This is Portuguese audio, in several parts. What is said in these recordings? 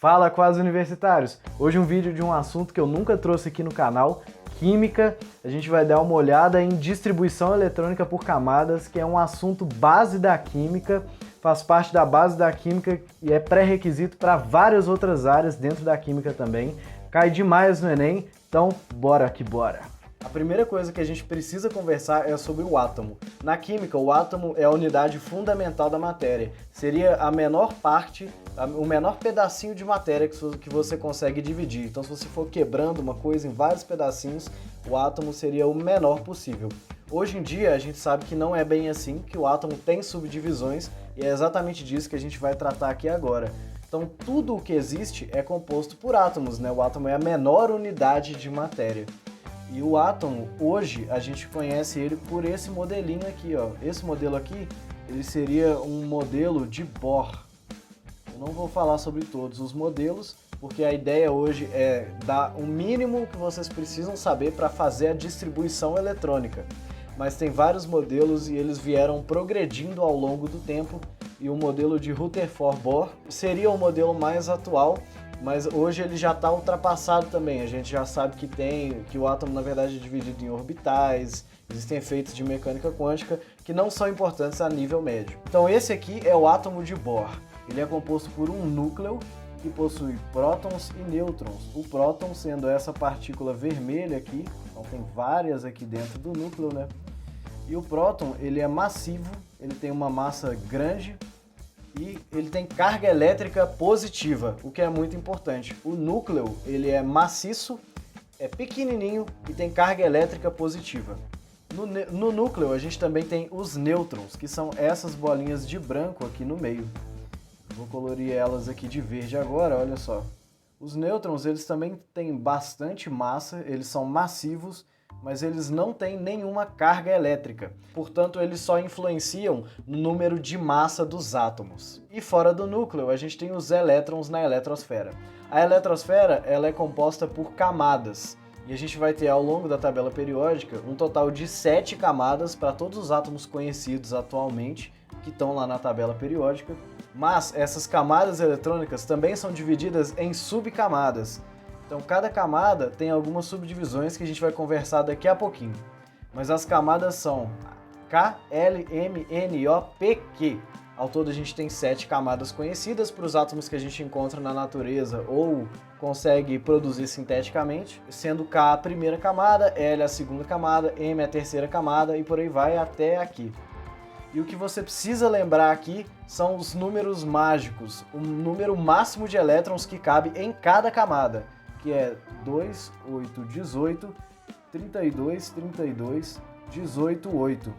Fala, quase universitários! Hoje um vídeo de um assunto que eu nunca trouxe aqui no canal, química. A gente vai dar uma olhada em distribuição eletrônica por camadas, que é um assunto base da química, faz parte da base da química e é pré-requisito para várias outras áreas dentro da química também. Cai demais no Enem, então bora que bora! A primeira coisa que a gente precisa conversar é sobre o átomo. Na química, o átomo é a unidade fundamental da matéria. Seria a menor parte, o menor pedacinho de matéria que você consegue dividir. Então, se você for quebrando uma coisa em vários pedacinhos, o átomo seria o menor possível. Hoje em dia, a gente sabe que não é bem assim, que o átomo tem subdivisões, e é exatamente disso que a gente vai tratar aqui agora. Então, tudo o que existe é composto por átomos, né? O átomo é a menor unidade de matéria. E o átomo, hoje, a gente conhece ele por esse modelinho aqui, ó. Esse modelo aqui, ele seria um modelo de Bohr. Eu não vou falar sobre todos os modelos, porque a ideia hoje é dar o mínimo que vocês precisam saber para fazer a distribuição eletrônica. Mas tem vários modelos e eles vieram progredindo ao longo do tempo, e o modelo de Rutherford-Bohr seria o modelo mais atual, mas hoje ele já está ultrapassado também. A gente já sabe que o átomo na verdade é dividido em orbitais, existem efeitos de mecânica quântica que não são importantes a nível médio. Então esse aqui é o átomo de Bohr. Ele é composto por um núcleo que possui prótons e nêutrons. O próton sendo essa partícula vermelha aqui, então tem várias aqui dentro do núcleo, né? E o próton, ele é massivo, ele tem uma massa grande, e ele tem carga elétrica positiva, o que é muito importante. O núcleo, ele é maciço, é pequenininho e tem carga elétrica positiva. No núcleo, a gente também tem os nêutrons, que são essas bolinhas de branco aqui no meio. Vou colorir elas aqui de verde agora, olha só. Os nêutrons, eles também têm bastante massa, eles são massivos, mas eles não têm nenhuma carga elétrica. Portanto, eles só influenciam no número de massa dos átomos. E fora do núcleo, a gente tem os elétrons na eletrosfera. A eletrosfera, ela é composta por camadas. E a gente vai ter, ao longo da tabela periódica, um total de 7 camadas para todos os átomos conhecidos atualmente, que estão lá na tabela periódica. Mas essas camadas eletrônicas também são divididas em subcamadas. Então, cada camada tem algumas subdivisões que a gente vai conversar daqui a pouquinho. Mas as camadas são K, L, M, N, O, P, Q. Ao todo, a gente tem 7 camadas conhecidas para os átomos que a gente encontra na natureza ou consegue produzir sinteticamente, sendo K a primeira camada, L a segunda camada, M a terceira camada e por aí vai até aqui. E o que você precisa lembrar aqui são os números mágicos, o número máximo de elétrons que cabe em cada camada, que é 2, 8, 18, 32, 32, 18, 8.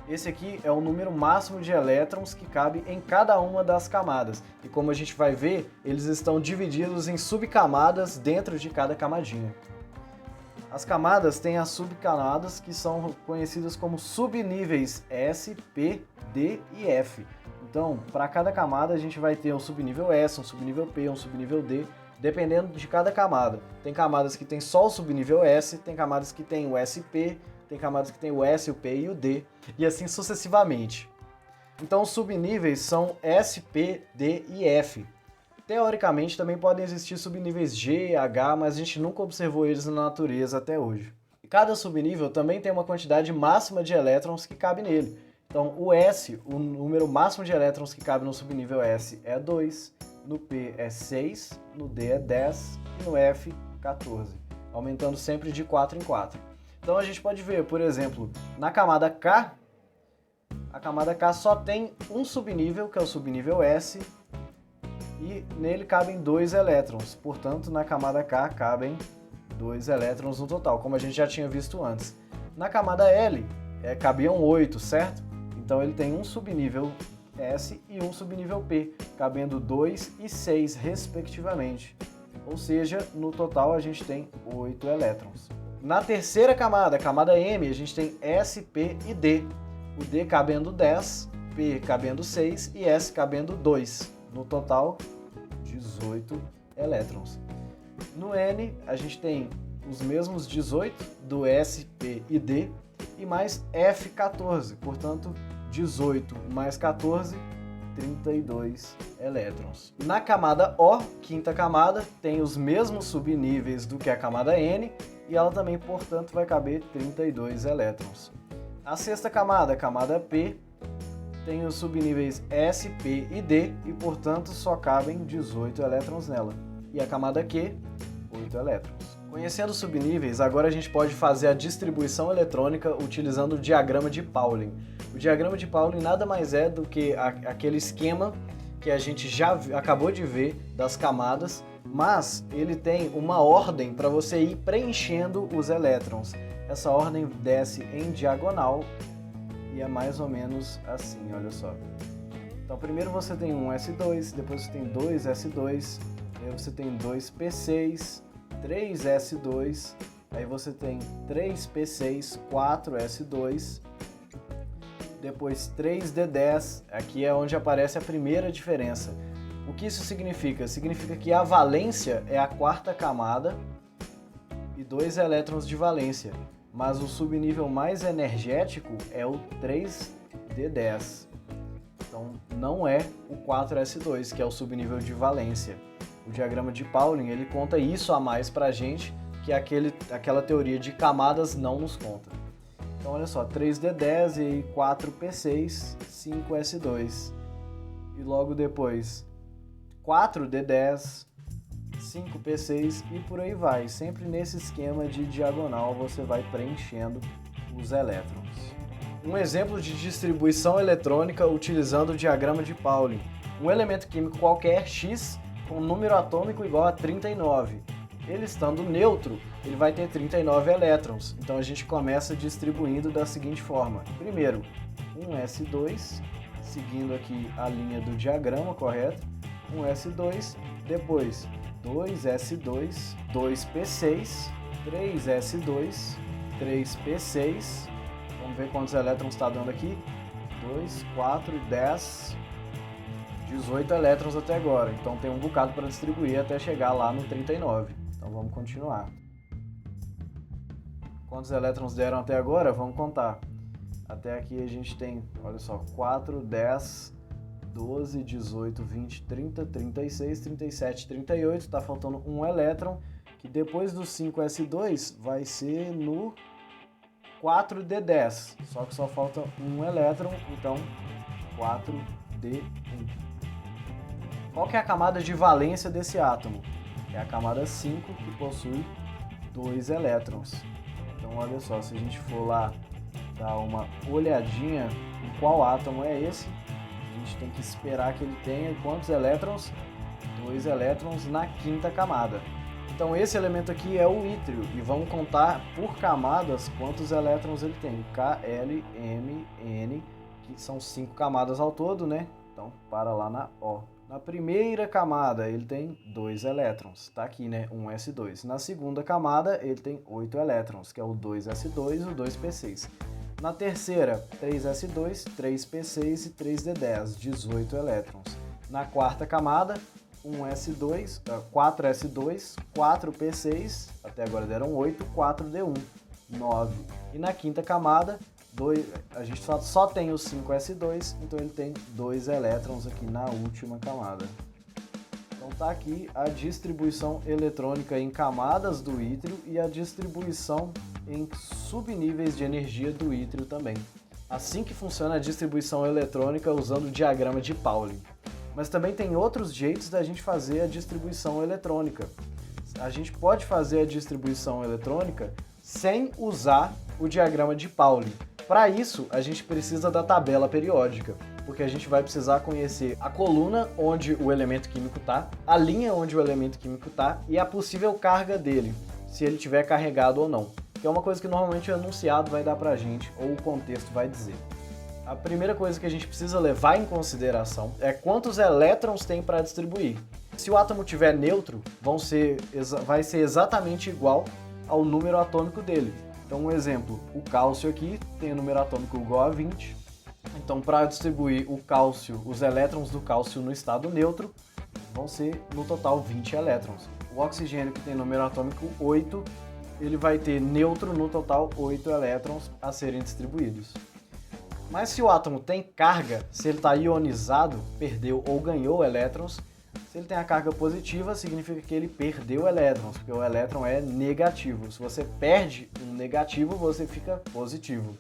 Esse aqui é o número máximo de elétrons que cabe em cada uma das camadas. E como a gente vai ver, eles estão divididos em subcamadas dentro de cada camadinha. As camadas têm as subcamadas que são conhecidas como subníveis S, P, D e F. Então, para cada camada a gente vai ter um subnível S, um subnível P, um subnível D, dependendo de cada camada. Tem camadas que tem só o subnível S, tem camadas que tem o SP, tem camadas que tem o S, o P e o D, e assim sucessivamente. Então os subníveis são S, P, D e F. Teoricamente também podem existir subníveis G, H, mas a gente nunca observou eles na natureza até hoje. E cada subnível também tem uma quantidade máxima de elétrons que cabe nele. Então o S, o número máximo de elétrons que cabe no subnível S é 2, no P é 6, no D é 10 e no F 14, aumentando sempre de 4 em 4. Então a gente pode ver, por exemplo, na camada K, a camada K só tem um subnível, que é o subnível S, e nele cabem 2 elétrons. Portanto, na camada K cabem 2 elétrons no total, como a gente já tinha visto antes. Na camada L, cabiam 8, certo? Então ele tem um subnível S e um subnível P, cabendo 2 e 6, respectivamente. Ou seja, no total a gente tem 8 elétrons. Na terceira camada, a camada M, a gente tem S, P e D. O D cabendo 10, P cabendo 6 e S cabendo 2. No total, 18 elétrons. No N, a gente tem os mesmos 18 do S, P e D e mais F14. Portanto, 18 mais 14 32 elétrons. Na camada O, quinta camada, tem os mesmos subníveis do que a camada N e ela também, portanto, vai caber 32 elétrons. A sexta camada, a camada P, tem os subníveis S, P e D e, portanto, só cabem 18 elétrons nela. E a camada Q, 8 elétrons. Conhecendo os subníveis, agora a gente pode fazer a distribuição eletrônica utilizando o diagrama de Pauling. O diagrama de Pauling nada mais é do que aquele esquema que a gente já acabou de ver das camadas, mas ele tem uma ordem para você ir preenchendo os elétrons. Essa ordem desce em diagonal e é mais ou menos assim, olha só. Então primeiro você tem um S2, depois você tem dois S2, aí você tem dois P6, 3 S2, aí você tem 3 P6, 4 S2, depois 3 D10, aqui é onde aparece a primeira diferença. O que isso significa? Significa que a valência é a quarta camada e 2 elétrons de valência, mas o subnível mais energético é o 3D10. Então não é o 4S2, que é o subnível de valência. O diagrama de Pauling, ele conta isso a mais pra gente, que aquela teoria de camadas não nos conta. Então olha só, 3D10 e 4P6, 5S2. E logo depois 4D10, 5P6 e por aí vai. Sempre nesse esquema de diagonal você vai preenchendo os elétrons. Um exemplo de distribuição eletrônica utilizando o diagrama de Pauling. Um elemento químico qualquer, X, com número atômico igual a 39. Ele estando neutro, ele vai ter 39 elétrons. Então a gente começa distribuindo da seguinte forma. Primeiro, um S2, seguindo aqui a linha do diagrama, correto? Um S2, depois 2S2, 2P6, 3S2, 3P6. Vamos ver quantos elétrons está dando aqui. 2, 4, 10... 18 elétrons até agora, então tem um bocado para distribuir até chegar lá no 39. Então vamos continuar. Quantos elétrons deram até agora? Vamos contar. Até aqui a gente tem, olha só, 4, 10, 12, 18, 20, 30, 36, 37, 38. Está faltando um elétron, que depois do 5S2 vai ser no 4D10. Só que só falta um elétron, então 4D1. Qual que é a camada de valência desse átomo? É a camada 5, que possui 2 elétrons. Então olha só, se a gente for lá dar uma olhadinha em qual átomo é esse, a gente tem que esperar que ele tenha quantos elétrons? 2 elétrons na quinta camada. Então esse elemento aqui é o ítrio, e vamos contar por camadas quantos elétrons ele tem. K, L, M, N, que são 5 camadas ao todo, né? Então para lá na O. Na primeira camada ele tem 2 elétrons, tá aqui, né, um S2. Na segunda camada ele tem 8 elétrons, que é o 2S2 e o 2P6. Na terceira, 3S2, 3P6 e 3D10, 18 elétrons. Na quarta camada, 4S2, 4P6, até agora deram 8, 4D1, 9. E na quinta camada, a gente só tem o 5S2, então ele tem 2 elétrons aqui na última camada. Então tá aqui a distribuição eletrônica em camadas do ítrio e a distribuição em subníveis de energia do ítrio também. Assim que funciona a distribuição eletrônica usando o diagrama de Pauling. Mas também tem outros jeitos da gente fazer a distribuição eletrônica. A gente pode fazer a distribuição eletrônica sem usar o diagrama de Pauling. Para isso, a gente precisa da tabela periódica, porque a gente vai precisar conhecer a coluna onde o elemento químico está, a linha onde o elemento químico está e a possível carga dele, se ele estiver carregado ou não, que é uma coisa que normalmente o enunciado vai dar para a gente, ou o contexto vai dizer. A primeira coisa que a gente precisa levar em consideração é quantos elétrons tem para distribuir. Se o átomo estiver neutro, vai ser exatamente igual ao número atômico dele. Então, um exemplo, o cálcio aqui tem o número atômico igual a 20. Então, para distribuir o cálcio, os elétrons do cálcio no estado neutro, vão ser, no total, 20 elétrons. O oxigênio, que tem número atômico 8, ele vai ter neutro, no total, 8 elétrons a serem distribuídos. Mas se o átomo tem carga, se ele está ionizado, perdeu ou ganhou elétrons, se ele tem a carga positiva, significa que ele perdeu elétrons, porque o elétron é negativo. Se você perde um negativo, você fica positivo.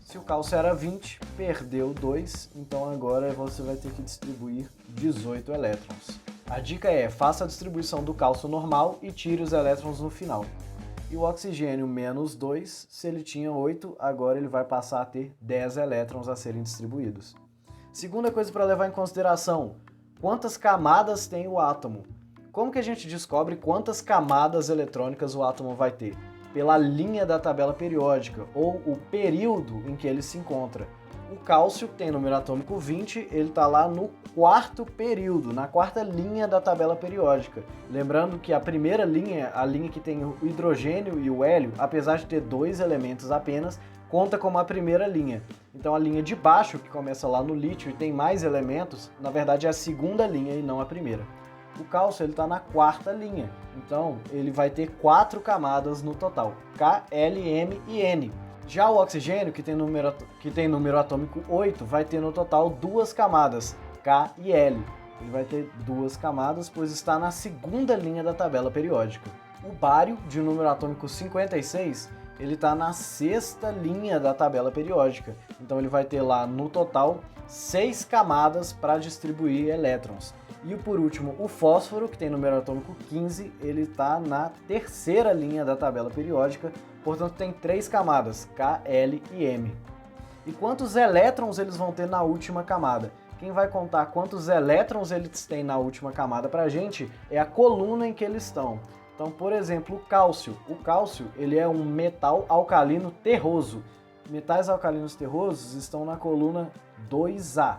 Se o cálcio era 20, perdeu 2, então agora você vai ter que distribuir 18 elétrons. A dica é, faça a distribuição do cálcio normal e tire os elétrons no final. E o oxigênio menos 2, se ele tinha 8, agora ele vai passar a ter 10 elétrons a serem distribuídos. Segunda coisa para levar em consideração, quantas camadas tem o átomo? Como que a gente descobre quantas camadas eletrônicas o átomo vai ter? Pela linha da tabela periódica, ou o período em que ele se encontra. O cálcio tem número atômico 20, ele está lá no quarto período, na quarta linha da tabela periódica. Lembrando que a primeira linha, a linha que tem o hidrogênio e o hélio, apesar de ter 2 elementos apenas, conta como a primeira linha. Então a linha de baixo, que começa lá no lítio e tem mais elementos, na verdade é a segunda linha e não a primeira. O cálcio está na quarta linha, então ele vai ter 4 camadas no total, K, L, M e N. Já o oxigênio, que tem número atômico 8, vai ter no total 2 camadas, K e L. Ele vai ter 2 camadas, pois está na segunda linha da tabela periódica. O bário, de número atômico 56, ele está na sexta linha da tabela periódica. Então ele vai ter lá no total 6 camadas para distribuir elétrons. E por último, o fósforo, que tem número atômico 15, ele está na terceira linha da tabela periódica, portanto tem 3 camadas, K, L e M. E quantos elétrons eles vão ter na última camada? Quem vai contar quantos elétrons eles têm na última camada para a gente é a coluna em que eles estão. Então, por exemplo, o cálcio. O cálcio ele é um metal alcalino terroso. Metais alcalinos terrosos estão na coluna 2A.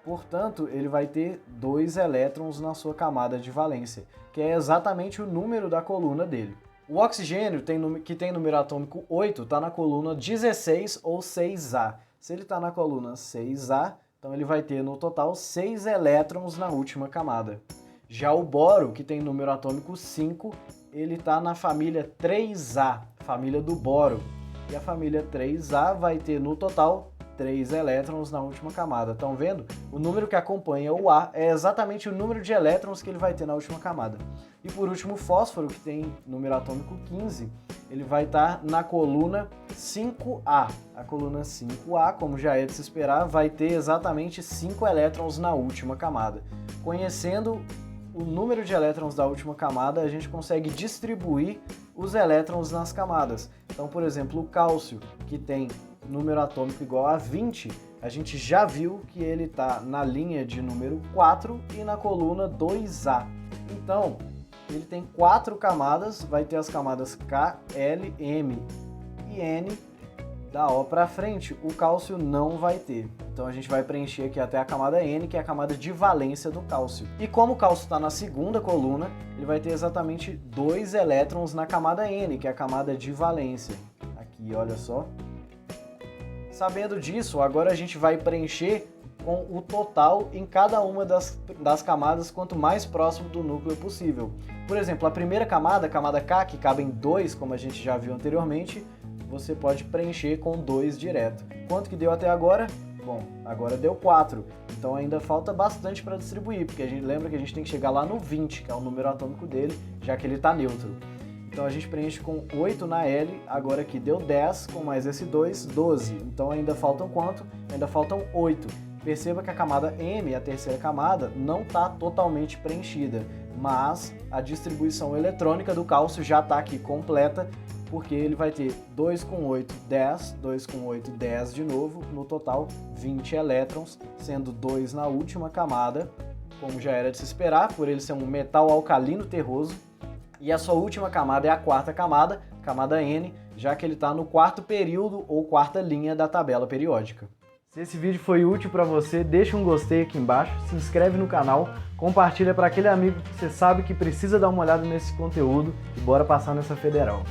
Portanto, ele vai ter 2 elétrons na sua camada de valência, que é exatamente o número da coluna dele. O oxigênio, que tem número atômico 8, está na coluna 16 ou 6A. Se ele está na coluna 6A, então ele vai ter no total 6 elétrons na última camada. Já o boro, que tem número atômico 5, ele está na família 3A, família do boro. E a família 3A vai ter no total 3 elétrons na última camada. Estão vendo? O número que acompanha o A é exatamente o número de elétrons que ele vai ter na última camada. E por último, o fósforo, que tem número atômico 15, ele vai estar na coluna 5A. A coluna 5A, como já é de se esperar, vai ter exatamente 5 elétrons na última camada. Conhecendo o número de elétrons da última camada, a gente consegue distribuir os elétrons nas camadas. Então, por exemplo, o cálcio, que tem número atômico igual a 20, a gente já viu que ele está na linha de número 4 e na coluna 2A. Então, ele tem 4 camadas, vai ter as camadas K, L, M e N. Da O para frente, o cálcio não vai ter. Então a gente vai preencher aqui até a camada N, que é a camada de valência do cálcio. E como o cálcio está na segunda coluna, ele vai ter exatamente 2 elétrons na camada N, que é a camada de valência. Aqui, olha só. Sabendo disso, agora a gente vai preencher com o total em cada uma das camadas, quanto mais próximo do núcleo possível. Por exemplo, a primeira camada, a camada K, que cabem 2, como a gente já viu anteriormente, você pode preencher com 2 direto. Quanto que deu até agora? Bom, agora deu 4, então ainda falta bastante para distribuir, porque a gente lembra que a gente tem que chegar lá no 20, que é o número atômico dele, já que ele está neutro. Então a gente preenche com 8 na L, agora aqui deu 10, com mais esse 2, 12. Então ainda faltam quanto? Ainda faltam 8. Perceba que a camada M, a terceira camada, não está totalmente preenchida, mas a distribuição eletrônica do cálcio já está aqui completa, porque ele vai ter 2 com 8, 10, 2 com 8, 10 de novo, no total 20 elétrons, sendo 2 na última camada, como já era de se esperar, por ele ser um metal alcalino terroso. E a sua última camada é a quarta camada, camada N, já que ele está no quarto período ou quarta linha da tabela periódica. Se esse vídeo foi útil para você, deixa um gostei aqui embaixo, se inscreve no canal, compartilha para aquele amigo que você sabe que precisa dar uma olhada nesse conteúdo e bora passar nessa federal.